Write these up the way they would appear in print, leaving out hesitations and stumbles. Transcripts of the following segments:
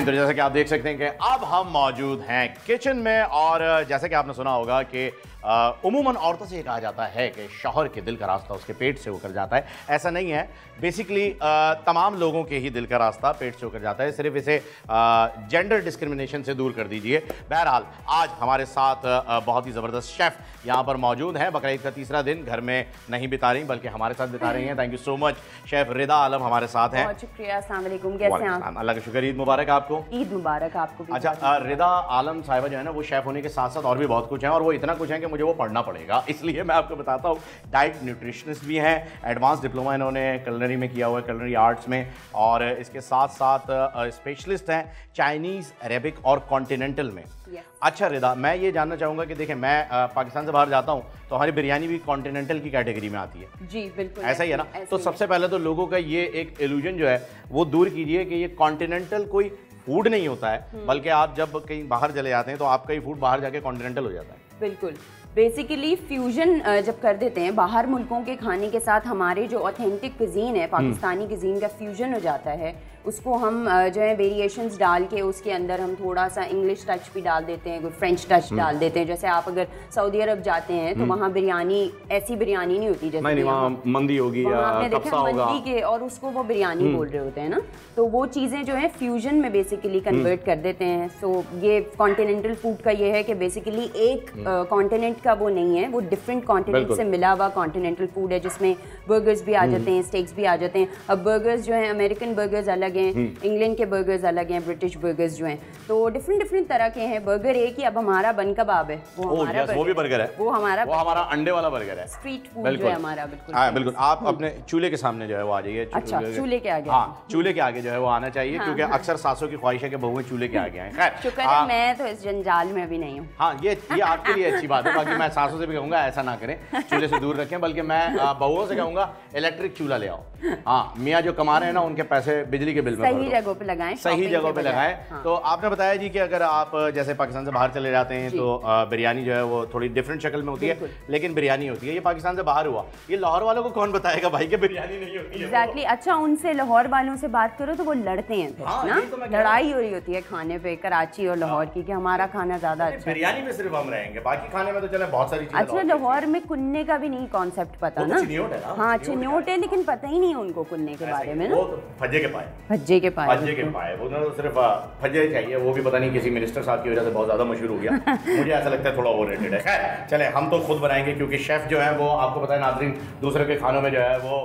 नाज़रीन, तो जैसा कि आप देख सकते हैं कि अब हम मौजूद हैं किचन में, और जैसा कि आपने सुना होगा कि उमूमन औरतों से ये कहा जाता है कि शौहर के दिल का रास्ता उसके पेट से होकर जाता है। ऐसा नहीं है, बेसिकली तमाम लोगों के ही दिल का रास्ता पेट से होकर जाता है, सिर्फ इसे जेंडर डिस्क्रिमिनेशन से दूर कर दीजिए। बहरहाल आज हमारे साथ बहुत ही ज़बरदस्त शेफ़ यहाँ पर मौजूद हैं। बकरीद का तीसरा दिन घर में नहीं बिता रही बल्कि हमारे साथ बिता रही हैं। Thank you so much chef Rida Alam हमारे साथ हैं। बहुत शुक्रिया। अस्सलाम वालेकुम, कैसे हैं आप? अल्लाह का शुक्र, ईद मुबारक आपको। ईद मुबारक आपको भी। अच्छा, रिदा आलम साहिबा जो है ना, वो शेफ़ होने के साथ साथ और भी बहुत कुछ है, और वो इतना कुछ है कि मुझे वो पढ़ना पड़ेगा, इसलिए मैं आपको बताता हूँ। डाइट न्यूट्रिशनिस्ट भी हैं, एडवांस डिप्लोमा इन्होंने culinary में किया हुआ है, culinary आर्ट्स में, और इसके साथ साथ स्पेशलिस्ट हैं चाइनीज़, अरेबिक और कॉन्टिनेंटल में। अच्छा रिदा, मैं ये जानना चाहूँगा कि देखें, मैं पाकिस्तान से बाहर जाता हूँ तो हमारी बिरयानी भी कॉन्टिनेंटल की कैटेगरी में आती है। जी बिल्कुल, ऐसा ही है ना। तो सबसे पहले तो लोगों का ये एक इल्यूजन जो है वो दूर कीजिए कि ये कॉन्टिनेंटल कोई फूड नहीं होता है, बल्कि आप जब कहीं बाहर चले जाते हैं तो आपका ही फूड बाहर जाके कॉन्टिनेंटल हो जाता है। बिल्कुल, बेसिकली फ्यूजन जब कर देते हैं बाहर मुल्कों के खाने के साथ, हमारे जो ऑथेंटिक कुजीन है पाकिस्तानी कुजीन का फ्यूजन हो जाता है। उसको हम जो है वेरिएशंस डाल के उसके अंदर हम थोड़ा सा इंग्लिश टच भी डाल देते हैं, कोई फ्रेंच टच डाल देते हैं। जैसे आप अगर सऊदी अरब जाते हैं तो वहाँ बिरयानी ऐसी बिरयानी नहीं होती जैसे नहीं, वहाँ मंदी होगी या कब्सा होगा, मंदी के, और उसको वो बिरयानी बोल रहे होते हैं ना। तो वो चीज़ें जो है फ्यूजन में बेसिकली कन्वर्ट कर देते हैं। सो ये कॉन्टिनेंटल फूड का ये है कि बेसिकली एक कॉन्टिनेंट का वो नहीं है, वो डिफरेंट कॉन्टिनेंट से मिला हुआ कॉन्टिनेंटल फूड है, जिसमें बर्गर्स भी आ जाते हैं, स्टेक्स भी आ जाते हैं। अब बर्गर्स जो हैं, अमेरिकन बर्गर्स अलग हैं, इंग्लैंड के बर्गर्स अलग हैं, ब्रिटिश बर्गर्स जो हैं, तो डिफरेंट तरह के हैं। बर्गर एक ही, अब हमारा बन कबाब है, वो हमारा वो भी बर्गर है, वो हमारा अंडे वाला बर्गर है, स्ट्रीट फूड जो है हमारा। बिल्कुल हाँ बिल्कुल। आप अपने चूल्हे के सामने जो है वो आ जाइए। अच्छा, चूल्हे के आगे? हाँ, चूल्हे के आगे जो है वो आना चाहिए, क्योंकि अक्सर सासों की ख्वाहिश है कि बहुएं चूल्हे के आगे आए। खैर, शुक्र है मैं तो इस जंजाल में अभी नहीं हूँ। हाँ, ये आपके लिए अच्छी बात है। बाकी मैं सासों से भी कहूँगा ऐसा ना करें, चूल्हे से दूर रखें, बल्कि मैं बहुओं से कहूँगा इलेक्ट्रिक चूल्हा ले आओ। हाँ, मियाँ जो कमा रहे हैं ना, उनके पैसे बिजली के बिल में सही जगह पे लगाएं, सही जगह पे लगाएं। हाँ। तो आपने बताया जी कि अगर आप जैसे पाकिस्तान से बाहर चले जाते हैं तो बिरयानी जो है वो थोड़ी डिफरेंट शक्ल में होती है, लेकिन बिरयानी होती है। ये पाकिस्तान से बाहर हुआ, ये लाहौर वालों को कौन बताएगा भाई कि बिरयानी नहीं होती है? एग्जैक्टली। अच्छा, उनसे लाहौर वालों से बात करो तो वो लड़ते हैं फिर ना, लड़ाई हो रही होती है खाने पे कराची और लाहौर की, कि हमारा खाना ज्यादा अच्छा है। बिरयानी पे सिर्फ हम रहेंगे, बाकी खाने में तो चले बहुत सारी चीजें। अच्छा, लाहौर में कुन्ने का भी नहीं कॉन्सेप्ट पता ना? हाँ, चिन्योट है, लेकिन पता ही नहीं उनको कुन्ने के बारे में ना। भज्जे के पाए, भज्जे के पाए, भज्जे के पाए, वो तो सिर्फ भज्जे चाहिए, वो भी पता नहीं किसी मिनिस्टर साहब की वजह से बहुत ज्यादा मशहूर हो गया। मुझे ऐसा लगता है थोड़ा ओवररेटेड है। खैर चले, हम तो खुद बनाएंगे, क्योंकि शेफ जो है वो आपको पता है नाज़रीन, दूसरे के खानों में जो है वो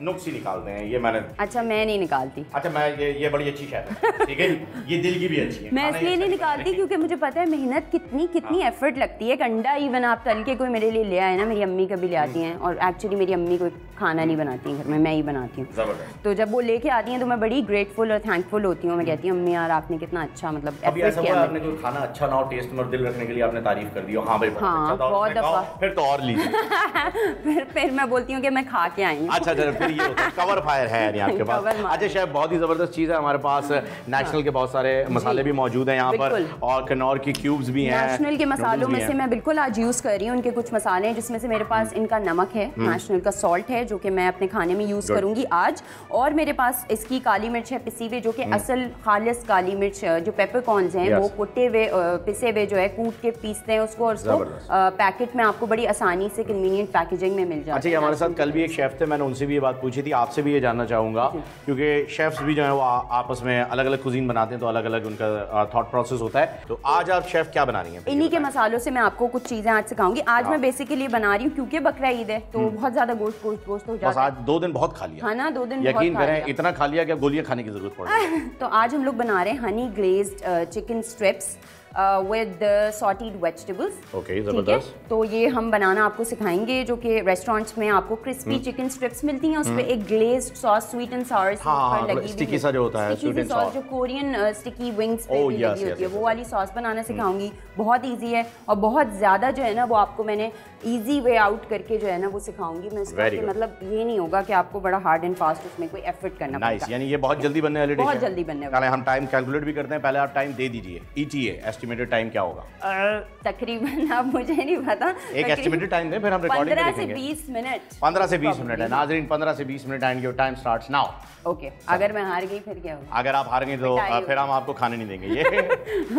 नुक्स ही निकालते हैं। ये मैंने, अच्छा मैं नहीं निकालती। अच्छा, मैं ये बड़ी अच्छी शेफ है, ठीक है, ये दिल की भी अच्छी है। मैं इसलिए नहीं निकालती क्योंकि मुझे पता है मेहनत कितनी एफर्ट लगती है। अंडा इवन आप तल के कोई मेरे लिए ले आए ना, मेरी अम्मी कभी ले आती हैं, और एक्चुअली मेरी अम्मी कोई खाना नहीं बनाती हैं घर में, मैं ही बनाती हूँ। तो जब वो लेके आती हैं तो मैं बड़ी ग्रेटफुल और थैंकफुल होती हूँ। मैं कहती हूँ अम्मी यार आपने कितना अच्छा मतलब एफर्ट किया। आपने कोई खाना अच्छा ना हो, टेस्ट में दिल रखने के लिए आपने तारीफ कर दी, हाँ भाई बहुत दफा, फिर तो और लीजिए। फिर मैं बोलती हूँ कि मैं खा के आई हूँ। अच्छा, फिर ये होता है कवर फायर है यानी आपके पास। अच्छा शेफ, बहुत ही जबरदस्त चीज़ है हमारे पास। नेशनल के बहुत सारे मसाले भी मौजूद हैं यहाँ पर, और कनौर की क्यूब्स भी हैं। नेशनल के मसालों में से मैं बिल्कुल आज यूज़ कर रही हूँ उनके कुछ मसाले हैं, जिसमें से मेरे पास इनका नमक है, नेशनल का सॉल्ट है, जो कि मैं अपने खाने में यूज़ करूँगी आज, और मेरे पास इसकी काली मिर्च है पिसी हुई, जो कि असल खालिस काली मिर्च, जो पेपरकॉर्न्स हैं वो कुटे हुए पिसे हुए जो है कूट के पीसते हैं उसको, और उसको पैकेट में आपको बड़ी आसानी से कन्वीनियंट पैकेजिंग में मिल जाता है। अच्छा, हमारे साथ कल भी एक शेफ थे, मैंने उनसे भी ये बात पूछी थी, आपसे भी ये जानना चाहूँगा, क्योंकि शेफ्स भी जो है वो आपस में अलग अलग कुजीन बनाते हैं, तो अलग अलग उनका थॉट प्रोसेस होता है। तो आज आप शेफ क्या बना रही हैं? इन्हीं के मसालों से मैं आपको कुछ चीज़ें आज सिखाऊंगी। आज मैं बेसिकली बना रही हूँ क्योंकि बकरा ईद है, तो बहुत ज़्यादा गोश्त हो जाता है। आज 2 दिन बहुत खा लिया, हाँ ना, 2 दिन यकीन करें, इतना खा लिया कि गोलियां खाने की जरूरत पड़ रही है। तो आज हम लोग बना रहे हैं Honey glazed chicken strips with sautéed vegetables. Okay, जबरदस्त। तो ये हम बनाना आपको सिखाएंगे, जो कि रेस्टोरेंट्स में आपको क्रिस्पी चिकन स्ट्रिप्स मिलती हैं, उस पे एक glazed sauce, sweet and sour लगी स्टिकी सा जो होता है, स्टिकी सी सॉस, जो कोरियन स्टिकी विंग्स पे लगी होती है, वो वाली सॉस बनाना सिखाऊंगी। बहुत इजी है, और बहुत ज़्यादा जो है ना वो आपको मैंने इजी वे आउट करके जो है ना वो सिखाऊंगी मैं इसका, मतलब ये नहीं होगा कि आपको बड़ा हार्ड एंड फास्ट उसमें कोई एफर्ट करना पड़ेगा। यानी ये बहुत जल्दी बनने वाली डिश है, बहुत जल्दी बनने वाली। हम टाइम कैलकुलेट भी करते हैं, पहले आप टाइम दे दीजिए, ETA एस्टिमेटेड टाइम क्या होगा? तकरीबन आप मुझे नहीं पता, एक एस्टिमेटेड टाइम दें, फिर हम रिकॉर्डिंग में 15 से देखेंगे। 20 मिनट। 15 से 20 मिनट है नाजरीन, 15 से 20 minute and your time starts now. Okay, अगर मैं हार गई फिर क्या होगा? अगर आप हार गई तो फिर हम आपको खाने नहीं देंगे ये।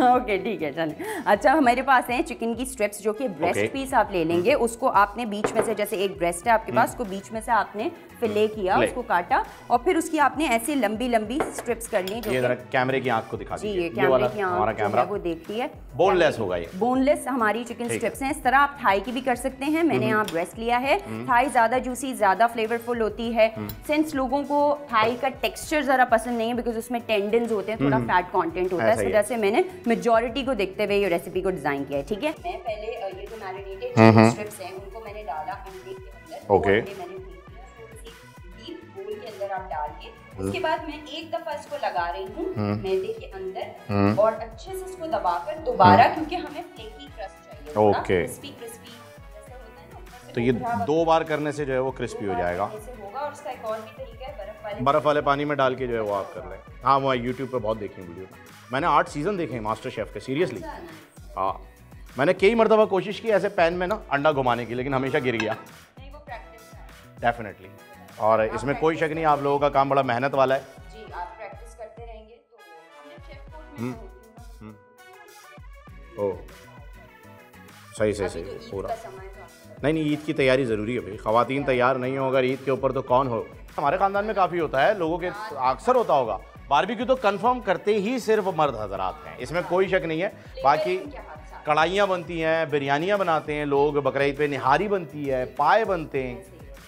ओके ठीक है चलें। अच्छा, हमारे पास है चिकन की स्ट्रिप्स, जो कि ब्रेस्ट पीस आप ले लेंगे, उसको आपने बीच में से, जैसे एक ब्रेस्ट है आपके पास, उसको बीच में से आपने फिले किया, उसको काटा और फिर उसकी आपने ऐसे लंबी लंबी स्ट्रिप्स कर ली। ये जरा कैमरे की आंख को दिखा दीजिए। जी, ये कैमरे की हमारा आंख कैमरा वो देखती है। बोनलेस होगा ये, बोनलेस हमारी चिकन स्ट्रिप्स हैं। इस तरह आप थाई की भी कर सकते हैं, मैंने यहाँ ब्रेस्ट लिया है। थाई ज्यादा जूसी, ज्यादा फ्लेवरफुल होती है। सिंस लोगों को थाई का टेक्सचर जरा पसंद नहीं है, बिकॉज उसमें टेंडन्स होते हैं, थोड़ा फैट कंटेंट होता है, इस वजह से मैंने मेजॉरिटी को देखते हुए ये रेसिपी को डिजाइन किया है। ठीक है, मैं पहले ये जो मैरिनेटेड चिकन स्ट्रिप्स हैं उनको मैंने डाला अंडे के अंदर। ओके, मैंने डीप बोल के अंदर आप डाल के, उसके बाद मैं एक दफा इसको लगा रही हूँ मैदे के अंदर और अच्छे से इसको दबाकर दोबारा, क्योंकि हमें फ्लेकी क्रस्ट चाहिए, ओके, क्रिस्पी क्रिस्पी जैसे होता है ना। तो ये 2 बार करने से जो है वो क्रिस्पी हो जाएगा। और उसका एक और भी तरीका है, बर्फ वाले पानी में डाल के जो है वो आप कर लें। हाँ, वो यूट्यूब पे बहुत देखी वीडियो, मैंने 8 सीजन देखे हैं मास्टर शेफ के, सीरियसली। हाँ, मैंने कई मरतबा कोशिश की ऐसे पैन में ना अंडा घुमाने की, लेकिन हमेशा गिर गया। डेफिनेटली, और इसमें कोई शक नहीं, आप लोगों का काम बड़ा मेहनत वाला है जी। आप प्रैक्टिस करते रहेंगे तो हमने शेफ कोर्स में ओ सही पूरा। नहीं, ईद की तैयारी ज़रूरी है भाई, ख़वातीन तैयार नहीं हो अगर ईद के ऊपर तो कौन हो। हमारे ख़ानदान में काफ़ी होता है, लोगों के अक्सर होता होगा, बारबेक्यू तो कंफर्म करते ही सिर्फ मर्द हजरात हैं, इसमें कोई शक नहीं है। बाकी कढ़ाइयाँ बनती हैं, बिरयानियाँ बनाते हैं लोग, बकरा ईद पे निहारी बनती है, पाए बनते हैं,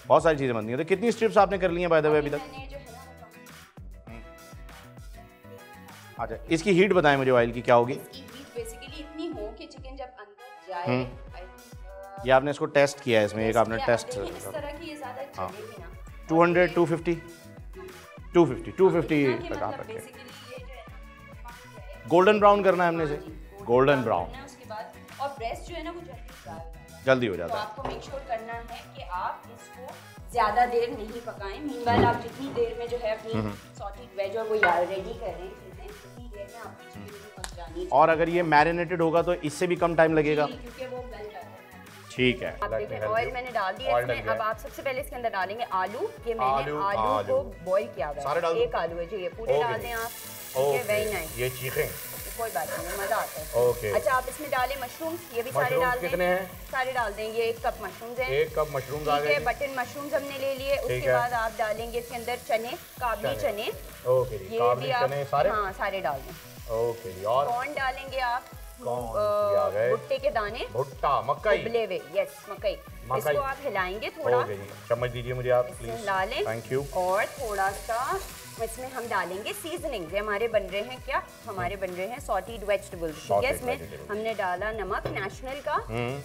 बहुत सारी चीज़ें बनती हैं। तो कितनी स्ट्रिप्स आपने कर ली हैं बाय द वे अभी तक? अच्छा, इसकी हीट बताएं मुझे ऑयल की क्या होगी? बेसिकली इतनी हो कि चिकन जब अंदर जाए, ये आपने इसको टेस्ट किया है, इसमें एक आपने टेस्ट इस तरह की ये ज़्यादा चलेगी ना। 200 250 तक आप रखें। गोल्डन ब्राउन करना है हमने इसे, गोल्डन ब्राउन। उसके बाद और ब्रेस्ट जो है ना वो जल्दी हो जाता है। तो आपको मेक श्योर करना है कि आप इसको ज़्यादा देर नहीं पकाएं। मीनवाइल आप जितनी देर में जो है अपनी सॉटेड वेज और वो रेडी कर रहे हैं, उतनी देर में आपकी चिकन भी पक जानी है। और अगर ये मैरिनेटेड होगा तो इससे भी कम टाइम लगेगा, क्योंकि वो गल जाता है। ठीक है। आप देखें, ऑयल मैंने डाल दिया इसमें। अब आप सबसे पहले इसके अंदर डालेंगे आलू। ये मैंने आलू को बॉईल किया हुआ है, एक आलू है जी, ये पूरे डाल दें आप। ठीक है, वेरी नाइस। ये चीखें, कोई बात नहीं, मजा आता है। ओके। अच्छा, आप इसमें डालें मशरूम्स, ये भी सारे डाल दें। कितने हैं? सारे डाल दें, ये 1 कप मशरूम्स हैं। 1 कप मशरूम्स आ गए। बटन मशरूम्स हमने ले लिए। उसके बाद आप डालेंगे इसके अंदर चने, काबली चने। ओके, ये भी आप हाँ सारे डाल दें। ओके, और कॉर्न डालेंगे आप, भुट्टे के दाने, भुट्टा, मकई, उबले हुए, यस मकई। इसको आप हिलाएंगे थोड़ा। चम्मच दीजिए मुझे आप प्लीज। डालें, थैंक यू। और थोड़ा सा इसमें हम डालेंगे सीजनिंग। हमारे बन रहे हैं क्या, हमारे बन रहे हैं सॉटेड वेजिटेबल्स। ठीक है, इसमें हमने डाला नमक नेशनल का,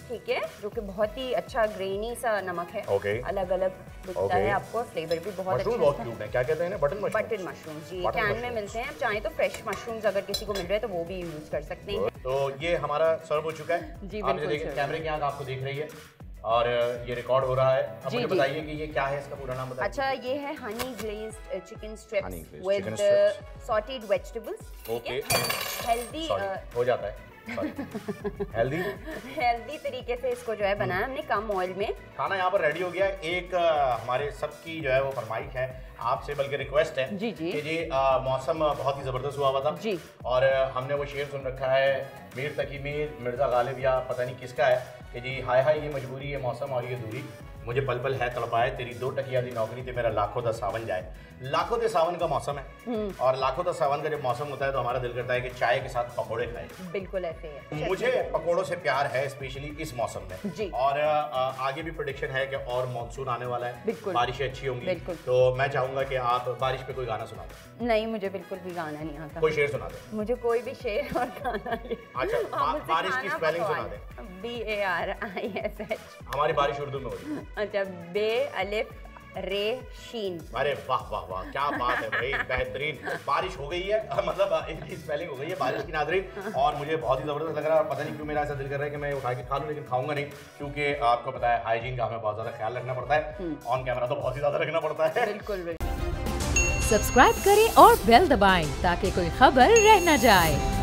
ठीक है, जो कि बहुत ही अच्छा ग्रेनी सा नमक है। अलग अलग दिखता है आपको, फ्लेवर भी बहुत अच्छा है। क्या कहते हैं? बटन मशरूम जी, कैन में मिलते हैं। आप चाहें तो फ्रेश मशरूम्स अगर किसी को मिल रहे हैं तो वो भी यूज कर सकते हैं। तो ये हमारा सर्व हो चुका है जी, बिल्कुल। कैमरे की आंख आपको दिख रही है और ये रिकॉर्ड हो रहा है। अब मुझे बताइए कि ये क्या है, इसका पूरा नाम बताइए। अच्छा, ये है Honey glazed chicken strips with sautéed vegetables. Okay, healthy हो जाता है, हेल्दी तरीके से इसको जो है बनाया हमने, कम ऑयल में। खाना यहाँ पर रेडी हो गया। एक हमारे सबकी जो है वो फरमाइश है आपसे, बल्कि रिक्वेस्ट है जी कि जी मौसम बहुत ही ज़बरदस्त हुआ था जी, और हमने वो शेर सुन रखा है मीर तकी मीर मिर्ज़ा गालिब या पता नहीं किसका है कि जी हाय हाय ये मजबूरी है मौसम और ये दूरी, मुझे पल पल है तड़पाए, तेरी 2 टकिया दी नौकरी ते मेरा लाखों दा सावन जाए। लाखों दे सावन का मौसम है और लाखों दा सावन का जब मौसम होता है तो हमारा दिल करता है कि चाय के साथ पकोड़े खाए। बिल्कुल ऐसे है, मुझे पकोड़ों से प्यार है, स्पेशली इस मौसम में जी। और आगे भी प्रेडिक्शन है कि और मानसून आने वाला है, बारिशें अच्छी होंगी, तो मैं चाहूंगा कि आप बारिश पे कोई गाना सुना दें। नहीं, मुझे बिल्कुल भी गाना नहीं आता। कोई शेर सुना दें। मुझे कोई भी शेर और गाना नहीं। अच्छा, बारिश की स्पेलिंग सुना दें। BARISH। हमारी बारिश उर्दू में हो रही है। अच्छा, बे अलिफ रे शीन। अरे वाह वाह वाह, क्या बात है भाई, बेहतरीन। बारिश हो गई है, मतलब इनकी स्पेलिंग हो गई है बारिश की नाज़रीन, और मुझे बहुत ही ज़बरदस्त लग रहा है। और पता नहीं क्यों मेरा ऐसा दिल कर रहा है कि मैं उठा के खा लूँ, लेकिन खाऊंगा नहीं, क्योंकि आपको पता है हाइजीन का हमें बहुत ज़्यादा ख्याल रखना पड़ता है। ऑन कैमरा तो बहुत ही ज़्यादा रखना पड़ता है। बिल्कुल। सब्सक्राइब करें और बेल दबाएं ताकि कोई खबर रह न जाए।